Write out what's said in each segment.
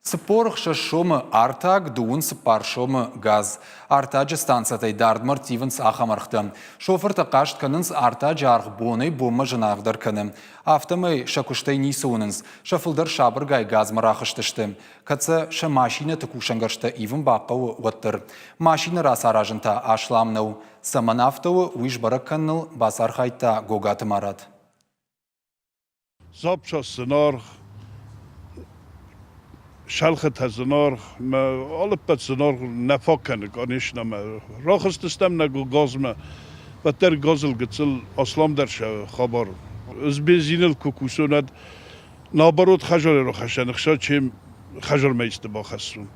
Спорх шумы артаг дуун спар шумы газ. Артаджы станциятай дардмар тивенс ахамархты. Шофер тақашт кынынс артаджы арх боны бомы жынағдар кыны. Автомай шакуштай нисуынынс. Шафылдар шабыргай газ марахыштышты. Кацы ша машина тыкушангаршты ивен баққауы уаттыр. Машина рас аражынта ашламнау. Саман автоу уиш баракканныл басар хайта гогаты марат. Запча сценар شلخت هزینار ما آل پسنار نفاکنه کنیش نم راخست استم نگو گاز ما و تر گازل گتسل اسلام درش خبر از بنزینل کوکوسوند نابرود خجال رو خشن خشا چیم خجال میست با خسون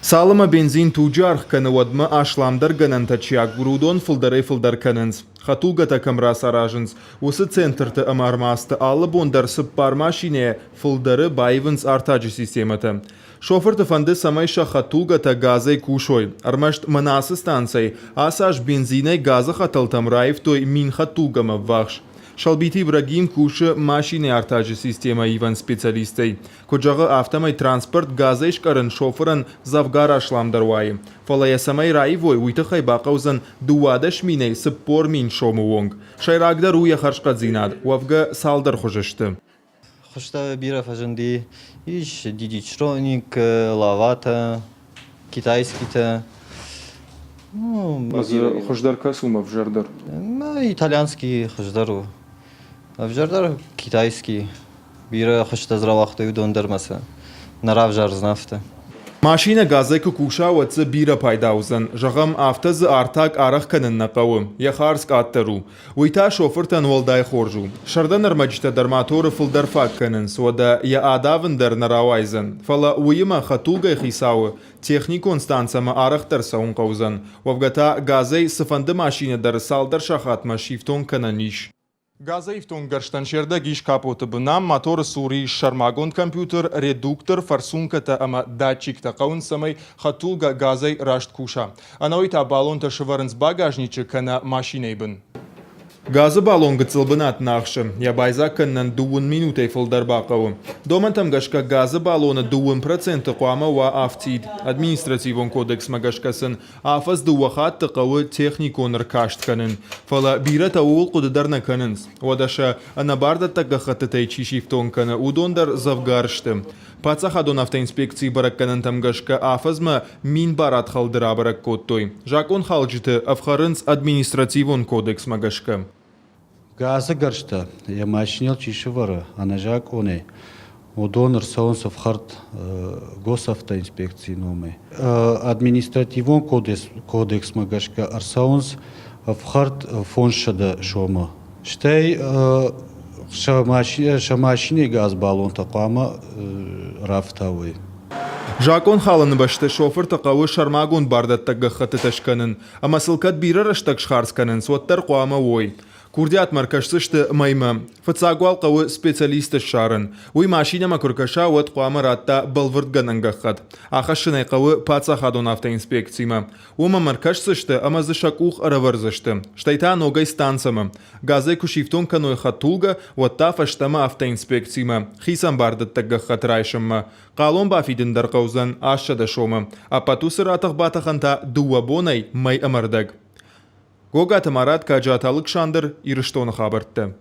Салыма бензин туджарх канавадма ашламдар ганантачак грудон фылдар кананс. Хатулга такамра саражынс. Усы центрты амармасты алы бондар сыппар машине фылдары байвынс артаджы систематы. Шофер фанды самайша хатулга та газай кушой. Армашт манасы станцай. Асаш бензинай газа хаталтам райв той мин хатулгама вахш. Шалбити Ибрагим куши машины артаджы система иван специалистой. Коджағы автомай транспорт газайш карын шоферан завгар ашламдарвай. Фалая самай райвой уйтахай бақаузан дуадаш миней сыппор мин шому вонг. Шайрагдар уя харшқадзинад, уавга салдар хожышты. Хошта бира фажанди, иш дидичроник, лавата, китайский-то. Хождар касума в жардар. Итальянский хождару. А в жардар китайский. Бира хошта зравахтою дондармаса. Нарав жар знафта. Машина газай кукуша ватсы бира пайдаузан. Жағам автазы артак арах канын нақауы. Яхарск аттару. Уйта шофертан волдай хоржу. Шардан армачта дарматоры фылдар фак канын. Сода я адавындар наравайзан. Фала уйма хатулгай хисауы. Техникон станцама арахтар саун қаузан. Вавгата газай сыфанды машина дар салдар шахатма шифтон кананиш. Газаифтон гарштаншерда гиш капоты бынам мотор сури шармагон компьютер редуктор фарсунката ама датчик тақаун самай хатулга газай рашт куша. Анауита балонта шыварынс багажничы кана машиней бын. Газы балон гыцылбынат нақшы. Я байза кыннан дуын минутай фылдар бақауы. Домантам гашка газы балоны дуын проценты қуама ва автид. Административон кодекс магашкасын афаз дуахат тықауы техниконыр кашт канын. Фала бира тауыл қудыдарна канынс. Одаша анабарда тағақаты тайчишифтон каны удондар завгаршты. Пацахадон автоинспекции барак канантам гашка афазма мин барат халдыра барак кодтой. Жакон халджыты авхарынс административон кодекс магашка. Газы гаршта, я машинел чишевара, а на жак оне. Удонор саунсов хард госавтоинспекции номе. Административон кодекс магашка арсаунс в хард фоншада шома. Штей шамашине газ баллон тақама рафтавы. Жакон халаны башты шофер тақауы шармагон бардат тағақаты ташканын. Ама сылкат бирар аштақ шхарсканын, суаттар қуама ой. Курдиат маркашсышты майма. Фацагуал қауы специалисты шарын. Уй машина макуркаша уат қуама ратта балвырдган ангаққат. Ахашынай қауы пацахадон автоинспекцияма. Ума маркашсышты амазы шакух араварзышты. Штайта ногай станцама. Газай кушифтон каной хатулга уатта фаштама автоинспекцияма. Хисан бардат тағаққат райшымма. Қалон бафидиндар қаузан ашшада шома. Апатусыр атық батаханта дуабонай май амардаг. Гогат Марат Каджат Александр Ирыштон хабарты.